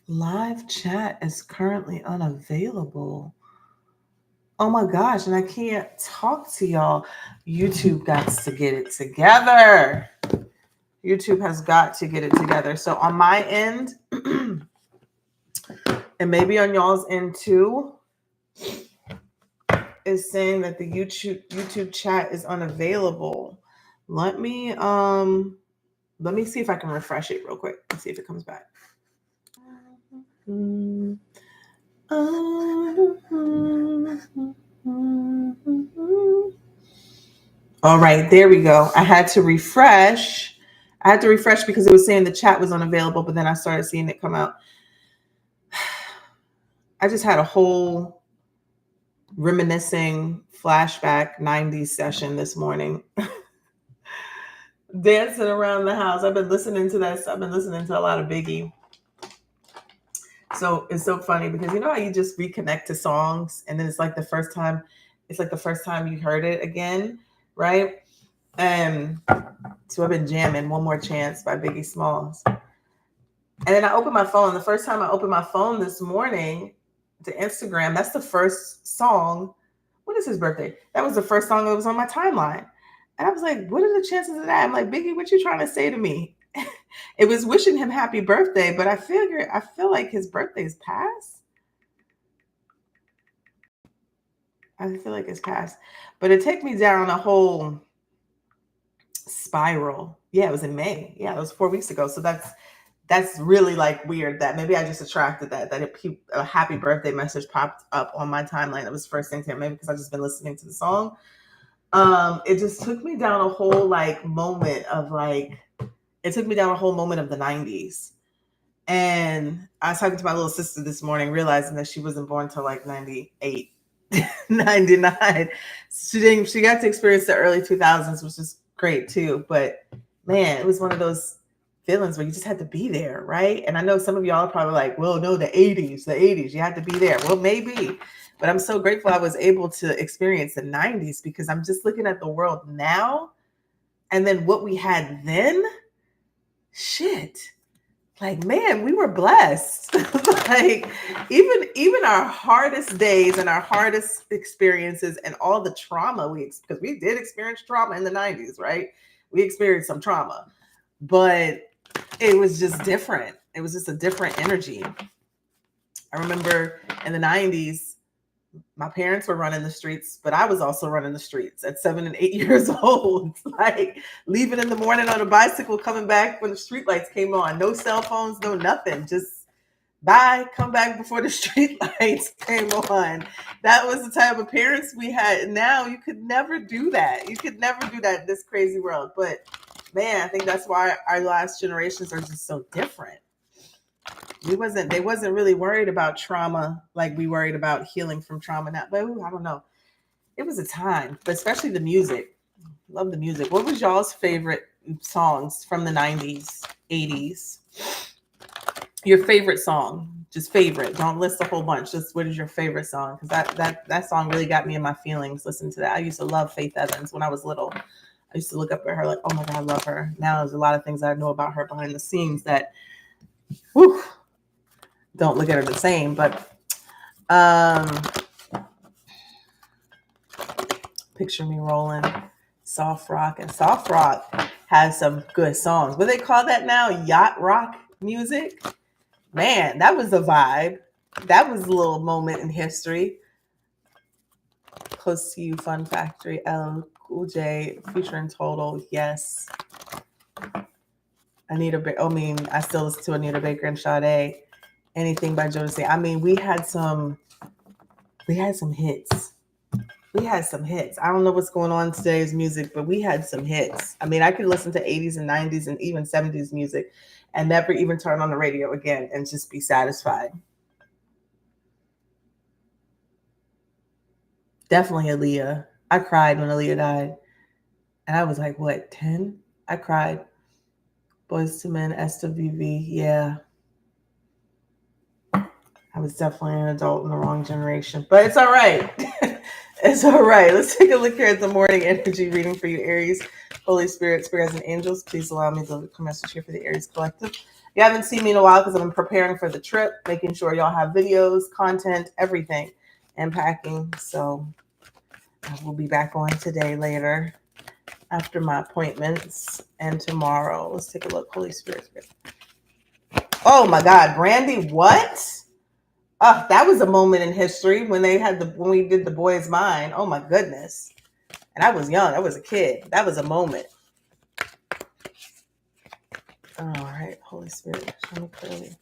Live chat is currently unavailable. Oh my gosh, and I can't talk to y'all. YouTube got to get it together. YouTube has got to get it together. So on my end, and maybe on y'all's end too, is saying that the YouTube chat is unavailable. Let me see if I can refresh it real quick and see if it comes back. All right, there we go. I had to refresh. I had to refresh because it was saying the chat was unavailable, but then I started seeing it come out. I just had a whole reminiscing flashback 90s session this morning. Dancing around the house. I've been listening to that. I've been listening to a lot of Biggie. So it's so funny because you know how you just reconnect to songs and then it's like the first time you heard it again, right? And so I've been jamming One More Chance by Biggie Smalls. And then I opened my phone. The first time I opened my phone this morning to Instagram, that's the first song. What is his birthday? That was the first song that was on my timeline. And I was like, what are the chances of that? I'm like, Biggie, what you trying to say to me? It was wishing him happy birthday, but I feel like his birthday is past. I feel like it's past. But it took me down a whole spiral. Yeah, it was in May. Yeah, it was 4 weeks ago. So that's really like weird that maybe I just attracted that a happy birthday message popped up on my timeline. That was the first thing to him, maybe because I've just been listening to the song. It just took me down a whole like moment of like it took me down a whole moment of the 90s. And I was talking to my little sister this morning, realizing that she wasn't born till like 98, 99. She got to experience the early 2000s, which is great too. But man, it was one of those feelings where you just had to be there, right? And I know some of y'all are probably like, well, no, the 80s, you had to be there. Well, maybe. But I'm so grateful I was able to experience the 90s because I'm just looking at the world now and then what we had then. Shit. Like, man, we were blessed. Like even our hardest days and our hardest experiences and all the trauma because we did experience trauma in the 90s, right? We experienced some trauma, but it was just different. It was just a different energy. I remember in the 90s, my parents were running the streets, but I was also running the streets at 7 and 8 years old. Like leaving in the morning on a bicycle, coming back when the street lights came on. No cell phones, no nothing. Just bye, come back before the street lights came on. That was the type of parents we had. Now you could never do that. You could never do that in this crazy world. But man, I think that's why our last generations are just so different. They wasn't really worried about trauma like we worried about healing from trauma now. But I don't know. It was a time, but especially the music. Love the music. What was y'all's favorite songs from the 90s, 80s? Your favorite song. Just favorite. Don't list a whole bunch. Just what is your favorite song? Because that song really got me in my feelings. Listen to that. I used to love Faith Evans when I was little. I used to look up at her like, oh my God, I love her. Now there's a lot of things I know about her behind the scenes that whew, don't look at her the same, but picture me rolling soft rock, and soft rock has some good songs. What they call that now? Yacht rock music. Man, that was a vibe. That was a little moment in history. Close to You, Fun Factory, LL Cool J, featuring Total. Yes. I still listen to Anita Baker and Sade. Anything by Jodeci. I mean, we had some hits. We had some hits. I don't know what's going on in today's music, but we had some hits. I mean, I could listen to 80s and 90s and even 70s music and never even turn on the radio again and just be satisfied. Definitely Aaliyah. I cried when Aaliyah died. And I was like, what, 10? I cried. Boys to Men, SWV, yeah. I was definitely an adult in the wrong generation, but it's all right. It's all right. Let's take a look here at the morning energy reading for you, Aries. Holy Spirit, spirits, and angels, please allow me to come message here for the Aries collective. You haven't seen me in a while because I've been preparing for the trip, making sure y'all have videos, content, everything, and packing. So I will be back on today later after my appointments and tomorrow. Let's take a look. Holy Spirit. Oh my God, Brandy, what? Oh, that was a moment in history when we did the boy's mind. Oh my goodness. And I was young. I was a kid. That was a moment. All right, Holy Spirit, show me clearly.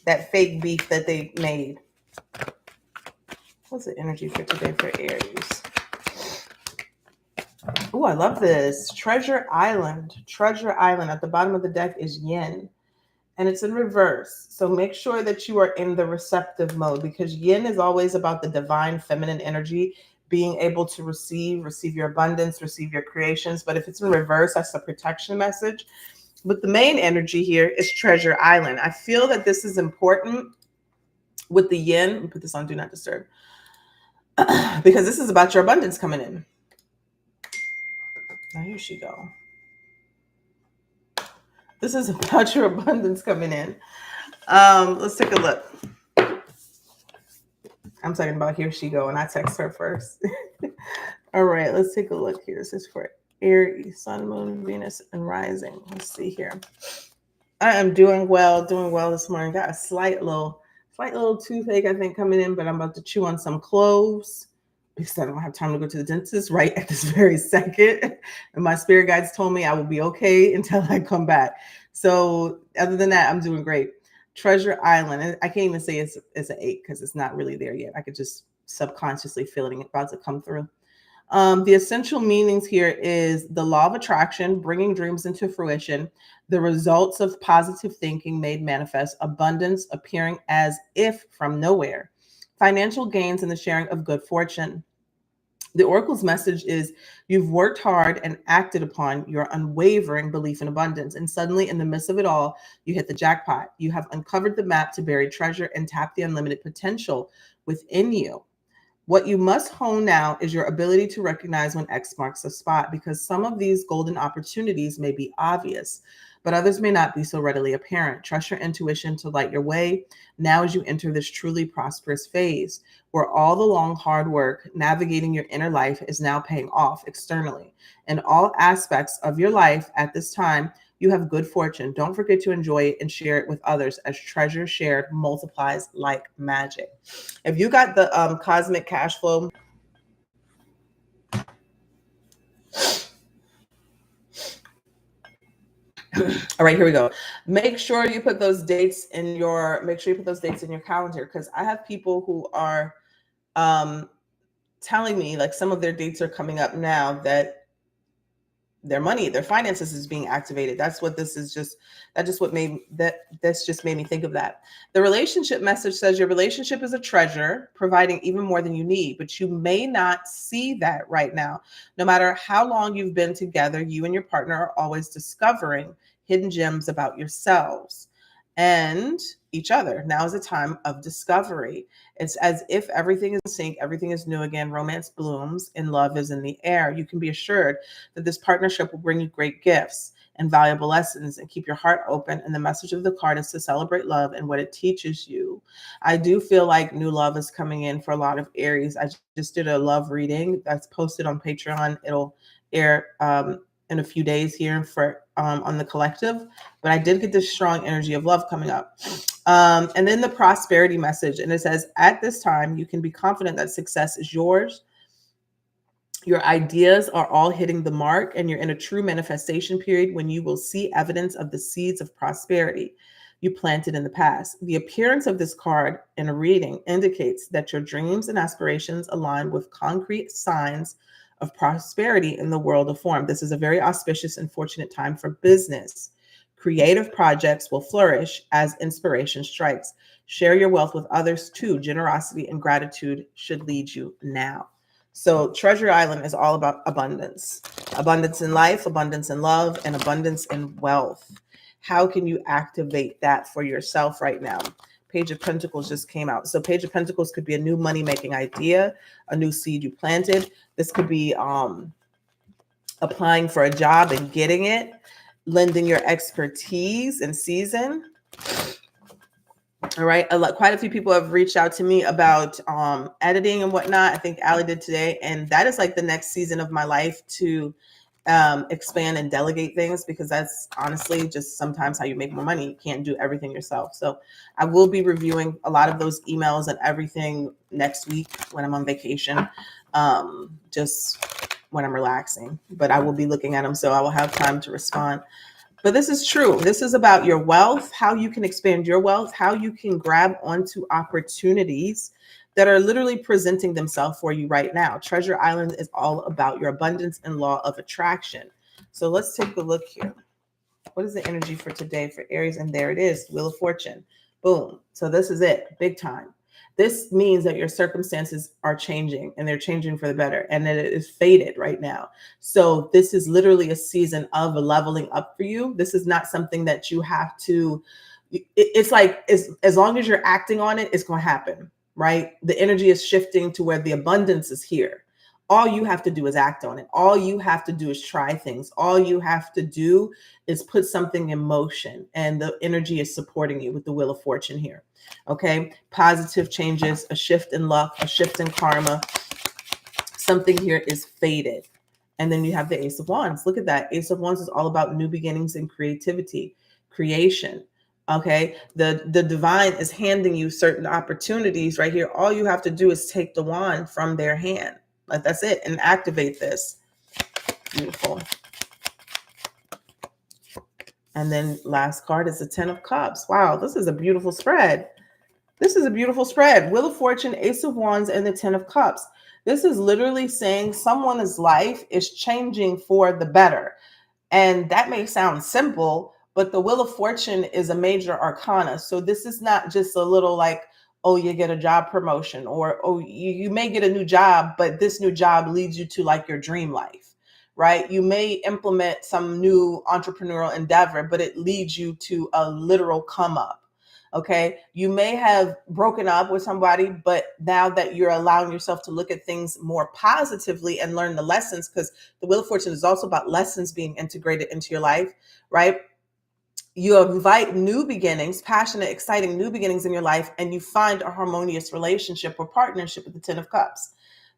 That fake beef that they made. What's the energy for today for Aries? Oh, I love this. Treasure Island. Treasure Island. At the bottom of the deck is yin. And it's in reverse. So make sure that you are in the receptive mode, because yin is always about the divine feminine energy, being able to receive your abundance, receive your creations. But if it's in reverse, that's the protection message. But the main energy here is Treasure Island. I feel that this is important with the yin. Let me put this on Do Not Disturb. Because this is about your abundance coming in. Now here she go. This is about your abundance coming in. Let's take a look. I'm talking about here she go, and I text her first. All right, let's take a look here. This is for Aries, Sun, Moon, Venus, and Rising. Let's see here. I am doing well this morning. Got a slight little toothache, I think, coming in, but I'm about to chew on some cloves because I don't have time to go to the dentist right at this very second. And my spirit guides told me I will be okay until I come back. So other than that, I'm doing great. Treasure Island. And I can't even say it's an 8 because it's not really there yet. I could just subconsciously feeling it about to come through. The essential meanings here is the law of attraction, bringing dreams into fruition, the results of positive thinking made manifest, abundance appearing as if from nowhere, financial gains and the sharing of good fortune. The oracle's message is you've worked hard and acted upon your unwavering belief in abundance. And suddenly, in the midst of it all, you hit the jackpot. You have uncovered the map to buried treasure and tap the unlimited potential within you. What you must hone now is your ability to recognize when X marks the spot, because some of these golden opportunities may be obvious, but others may not be so readily apparent. Trust your intuition to light your way now as you enter this truly prosperous phase, where all the long, hard work navigating your inner life is now paying off externally. In all aspects of your life at this time, you have good fortune. Don't forget to enjoy it and share it with others, as treasure shared multiplies like magic. If you got the cosmic cash flow, all right, here we go. Make sure you put those dates in your calendar, because I have people who are telling me like some of their dates are coming up now that their money, their finances is being activated. That's just made me think of that. The relationship message says your relationship is a treasure, providing even more than you need, but you may not see that right now. No matter how long you've been together, you and your partner are always discovering hidden gems about yourselves and each other. Now is a time of discovery. It's as if everything is in sync, everything is new again, romance blooms, and love is in the air. You can be assured that this partnership will bring you great gifts and valuable lessons, and keep your heart open. And the message of the card is to celebrate love and what it teaches you. I do feel like new love is coming in for a lot of Aries. I just did a love reading that's posted on Patreon. It'll air in a few days here for on the collective, but I did get this strong energy of love coming up. And then the prosperity message, and it says, at this time, you can be confident that success is yours. Your ideas are all hitting the mark, and you're in a true manifestation period when you will see evidence of the seeds of prosperity you planted in the past. The appearance of this card in a reading indicates that your dreams and aspirations align with concrete signs of prosperity in the world of form. This is a very auspicious and fortunate time for business. Creative projects will flourish as inspiration strikes. Share your wealth with others too. Generosity and gratitude should lead you now. So Treasure Island is all about abundance. Abundance in life, abundance in love, and abundance in wealth. How can you activate that for yourself right now? Page of Pentacles just came out. So Page of Pentacles could be a new money-making idea, a new seed you planted. This could be applying for a job and getting it. lending your expertise and season. All right. Quite a few people have reached out to me about editing and whatnot. I think Allie did today. And that is like the next season of my life to expand and delegate things, because that's honestly just sometimes how you make more money. You can't do everything yourself. So I will be reviewing a lot of those emails and everything next week when I'm on vacation, just when I'm relaxing. But I will be looking at them, so I will have time to respond. But this is true. This is about your wealth, how you can expand your wealth, how you can grab onto opportunities that are literally presenting themselves for you right now. Treasure Island is all about your abundance and law of attraction. So let's take a look here. What is the energy for today for Aries? And there it is, Wheel of Fortune. Boom. So this is it, big time. This means that your circumstances are changing, and they're changing for the better, and that it is fated right now. So this is literally a season of leveling up for you. This is not something that you have to, it's like, as long as you're acting on it, it's going to happen, right? The energy is shifting to where the abundance is here. All you have to do is act on it. All you have to do is try things. All you have to do is put something in motion, and the energy is supporting you with the Wheel of Fortune here. Okay. Positive changes, a shift in luck, a shift in karma. Something here is fated. And then you have the Ace of Wands. Look at that. Ace of Wands is all about new beginnings and creativity, creation. Okay. The divine is handing you certain opportunities right here. All you have to do is take the wand from their hand. Like, that's it, and activate this. Beautiful. And then last card is the 10 of Cups. Wow, this is a beautiful spread. This is a beautiful spread. Wheel of Fortune, Ace of Wands, and the 10 of Cups. This is literally saying someone's life is changing for the better. And that may sound simple, but the Wheel of Fortune is a major arcana. So this is not just a little like, oh, you get a job promotion, or, oh, you may get a new job, but this new job leads you to like your dream life, right? You may implement some new entrepreneurial endeavor, but it leads you to a literal come up. Okay. You may have broken up with somebody, but now that you're allowing yourself to look at things more positively and learn the lessons, because the Wheel of Fortune is also about lessons being integrated into your life, right? You invite new beginnings, passionate, exciting new beginnings in your life, and you find a harmonious relationship or partnership with the 10 of Cups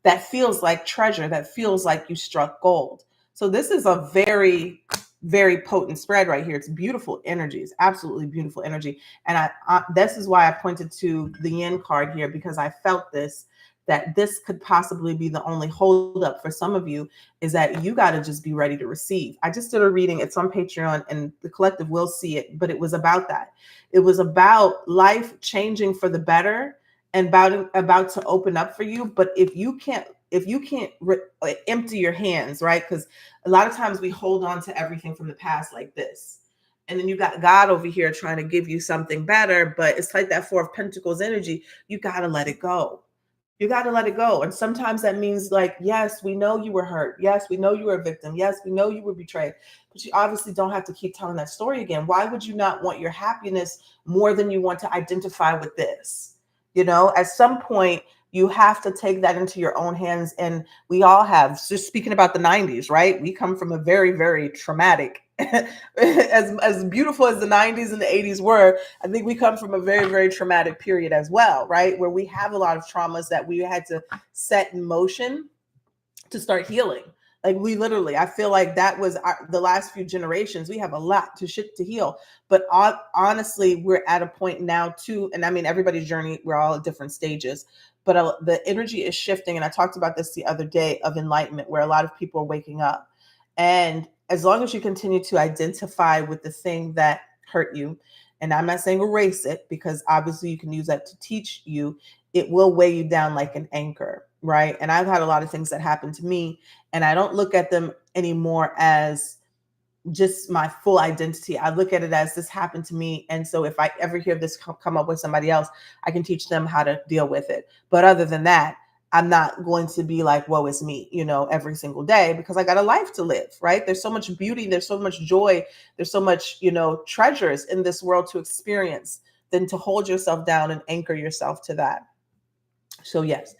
that feels like treasure, that feels like you struck gold. So this is a very, very potent spread right here. It's beautiful energy. It's absolutely beautiful energy. And this is why I pointed to the yin card here, because I felt this, that this could possibly be the only holdup for some of you, is that you got to just be ready to receive. I just did a reading. It's on Patreon, and the collective will see it, but it was about that. It was about life changing for the better and about to open up for you. But if you can't empty your hands, right? Because a lot of times we hold on to everything from the past like this. And then you got God over here trying to give you something better, but it's like that Four of Pentacles energy. You got to let it go. You got to let it go. And sometimes that means like, yes, we know you were hurt. Yes, we know you were a victim. Yes, we know you were betrayed. But you obviously don't have to keep telling that story again. Why would you not want your happiness more than you want to identify with this? You know, at some point, you have to take that into your own hands. And we all have, just speaking about the 90s, right? We come from a very, very traumatic, as beautiful as the 90s and the 80s were, I think we come from a very, very traumatic period as well, right? Where we have a lot of traumas that we had to set in motion to start healing. Like, we literally, I feel like that was the last few generations. We have a lot to heal. But honestly, we're at a point now too, and I mean, everybody's journey, we're all at different stages, but the energy is shifting. And I talked about this the other day, of enlightenment, where a lot of people are waking up. And as long as you continue to identify with the thing that hurt you, and I'm not saying erase it, because obviously you can use that to teach you, it will weigh you down like an anchor, right? And I've had a lot of things that happened to me, and I don't look at them anymore as just my full identity. I look at it as, this happened to me. And so if I ever hear this come up with somebody else, I can teach them how to deal with it. But other than that, I'm not going to be like, woe is me, every single day, because I got a life to live, right? There's so much beauty. There's so much joy. There's so much, treasures in this world to experience, than to hold yourself down and anchor yourself to that. So yes,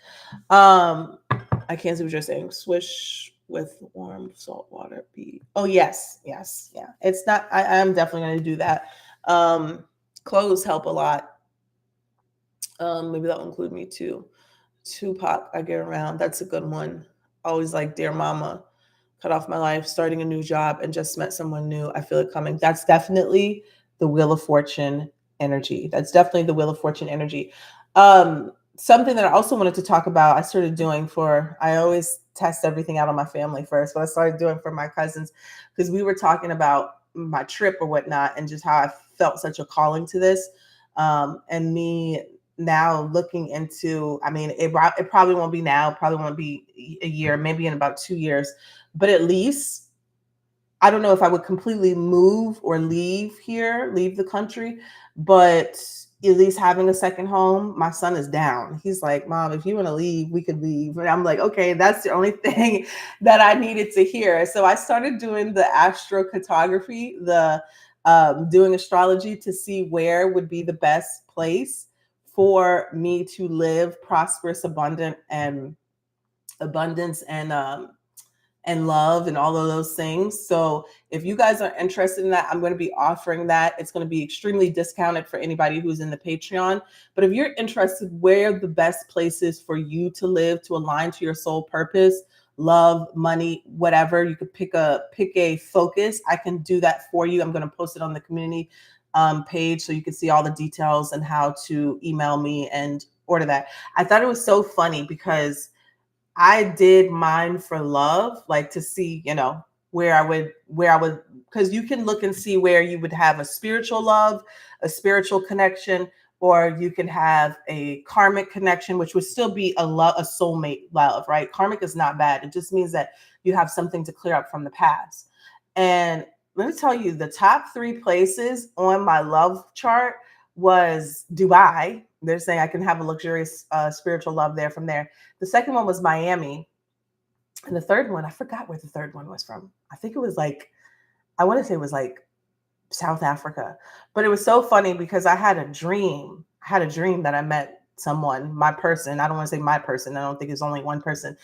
I can't see what you're saying. Swish. with warm salt water be? Oh, yes, yes, yeah. It's not. I am definitely going to do that. Um, Clothes help a lot. Maybe that will include me too. Tupac, I get around. That's a good one. Always like Dear Mama, cut off my life, starting a new job, and just met someone new. I feel it coming. That's definitely the Wheel of Fortune energy. That's definitely the Wheel of Fortune energy. Something that I also wanted to talk about, I started doing for, I always test everything out on my family first, but I started doing for my cousins because we were talking about my trip or whatnot and just how I felt such a calling to this. And me now looking into, I mean, it probably won't be now, probably won't be a year, maybe in about 2 years, but at least I don't know if I would completely move or leave here, leave the country, but at least having a second home. My son is down. He's like, Mom, if you want to leave, we could leave. And I'm like, okay, that's the only thing that I needed to hear. So I started doing the astrocartography, the doing astrology to see where would be the best place for me to live prosperous, abundance and love and all of those things. So if you guys are interested in that, I'm going to be offering that. It's going to be extremely discounted for anybody who's in the Patreon. But if you're interested where the best places for you to live to align to your soul purpose, love, money, whatever, you could pick a focus. I can do that for you. I'm going to post it on the community page so you can see all the details and how to email me and order that. I thought it was so funny because I did mine for love, like to see, where I would, because you can look and see where you would have a spiritual love, a spiritual connection, or you can have a karmic connection, which would still be a soulmate love, right? Karmic is not bad. It just means that you have something to clear up from the past. And let me tell you, the top 3 places on my love chart was Dubai. They're saying I can have a luxurious spiritual love there from there. The second one was Miami. And the third one, I forgot where the third one was from. I think it was I want to say it was like South Africa. But it was so funny because I had a dream. I had a dream that I met someone, my person. I don't want to say my person. I don't think it's only one person.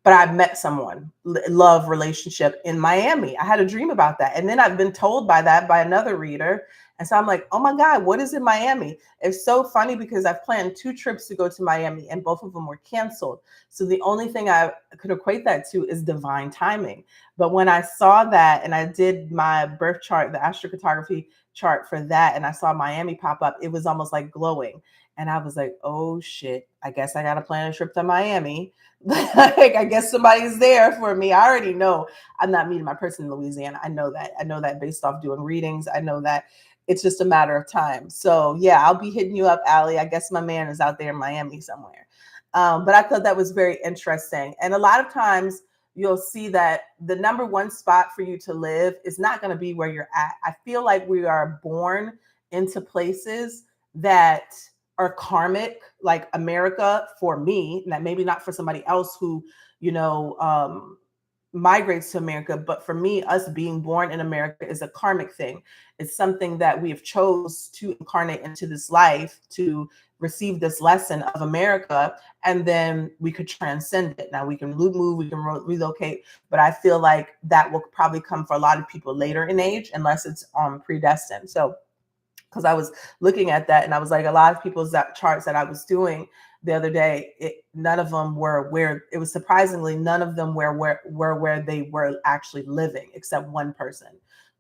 But I met someone, love relationship in Miami. I had a dream about that. And then I've been told by another reader. And so I'm like, oh my God, what is in Miami? It's so funny because I've planned 2 trips to go to Miami and both of them were canceled. So the only thing I could equate that to is divine timing. But when I saw that and I did my birth chart, the astrocartography chart for that, and I saw Miami pop up, it was almost like glowing. And I was like, oh shit, I guess I got to plan a trip to Miami. Like, I guess somebody's there for me. I already know I'm not meeting my person in Louisiana. I know that. I know that based off doing readings. I know that it's just a matter of time. So yeah, I'll be hitting you up, Allie. I guess my man is out there in Miami somewhere. But I thought that was very interesting. And a lot of times you'll see that the number one spot for you to live is not going to be where you're at. I feel like we are born into places that are karmic, like America for me, that maybe not for somebody else who, migrates to America. But for me, us being born in America is a karmic thing. It's something that we have chose to incarnate into this life to receive this lesson of America, and then we could transcend it. Now we can move, we can relocate, but I feel like that will probably come for a lot of people later in age, unless it's predestined. So because I was looking at that and I was like, a lot of people's charts that I was doing the other day, none of them were where, it was surprisingly, none of them were where they were actually living, except one person.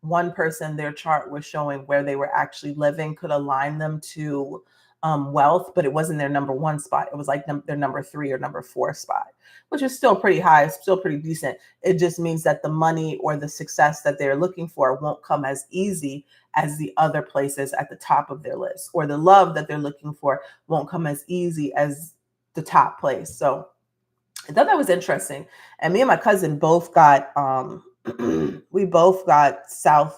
One person, their chart was showing where they were actually living, could align them to wealth, but it wasn't their number 1 spot. It was like their number 3 or number 4 spot, which is still pretty high, still pretty decent. It just means that the money or the success that they're looking for won't come as easy as the other places at the top of their list, or the love that they're looking for won't come as easy as the top place. So I thought that was interesting. And me and my cousin both got we both got South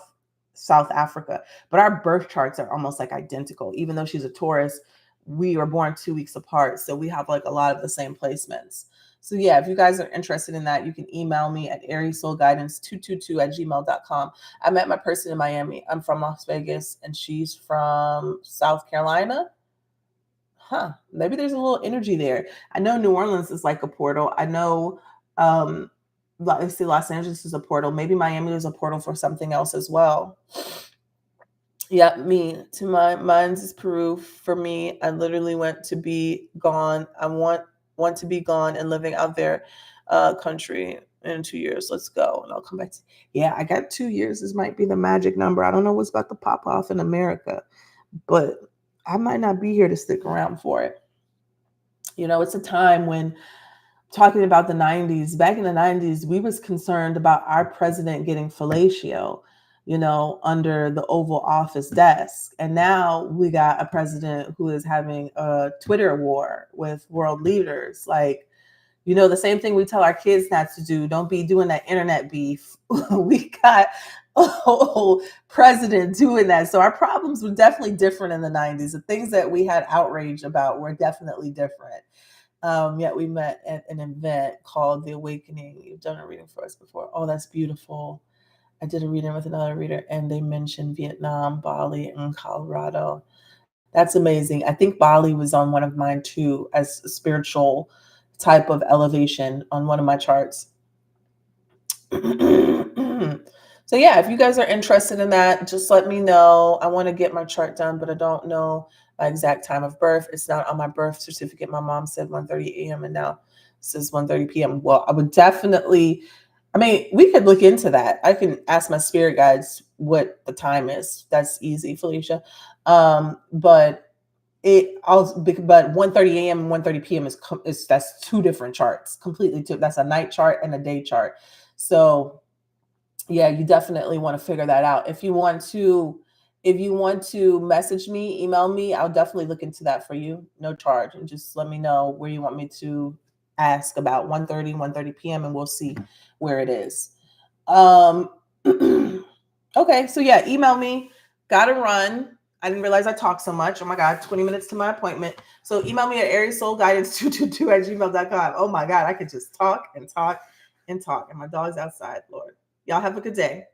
Africa, but our birth charts are almost like identical. Even though she's a Taurus, we were born 2 weeks apart, so we have like a lot of the same placements. So yeah, if you guys are interested in that, you can email me at ariessoulguidance222@gmail.com. I met my person in Miami. I'm from Las Vegas and she's from South Carolina. Maybe there's a little energy there. I know New Orleans is like a portal. I know let's see, Los Angeles is a portal. Maybe Miami is a portal for something else as well. Yeah, me to mine's is Peru. For me, I literally went to be gone. I want to be gone and living out there country in 2 years. Let's go. And I'll come back to, yeah, I got 2 years. This might be the magic number. I don't know what's about to pop off in America, but I might not be here to stick around for it. You know, it's a time when, talking about the 90s, back in the 90s, we was concerned about our president getting fellatio, you know, under the Oval Office desk. And now we got a president who is having a Twitter war with world leaders. Like, you know, the same thing we tell our kids not to do. Don't be doing that internet beef. We got a whole president doing that. So our problems were definitely different in the 90s. The things that we had outrage about were definitely different. Yet we met at an event called The Awakening. You've done a reading for us before. Oh, that's beautiful. I did a reading with another reader, and they mentioned Vietnam, Bali, and Colorado. That's amazing. I think Bali was on one of mine too, as a spiritual type of elevation on one of my charts. So yeah, if you guys are interested in that, just let me know. I want to get my chart done, but I don't know my exact time of birth. It's not on my birth certificate. My mom said 1:30 a.m. and now it says 1:30 p.m. Well, I would definitely, I mean, we could look into that. I can ask my spirit guides what the time is. That's easy, Felicia. But it also, but 1:30 a.m. and 1:30 p.m. is that's two different charts, completely two. That's a night chart and a day chart. So yeah, you definitely want to figure that out. If you want to message me, email me, I'll definitely look into that for you. No charge. And just let me know where you want me to ask about 1:30 p.m. and we'll see where it is. Okay, so yeah, email me. Gotta run. I didn't realize I talked so much. Oh my God, 20 minutes to my appointment. So email me at ariessoulguidance222@gmail.com. Oh my God, I could just talk and talk and talk. And my dog's outside, Lord. Y'all have a good day.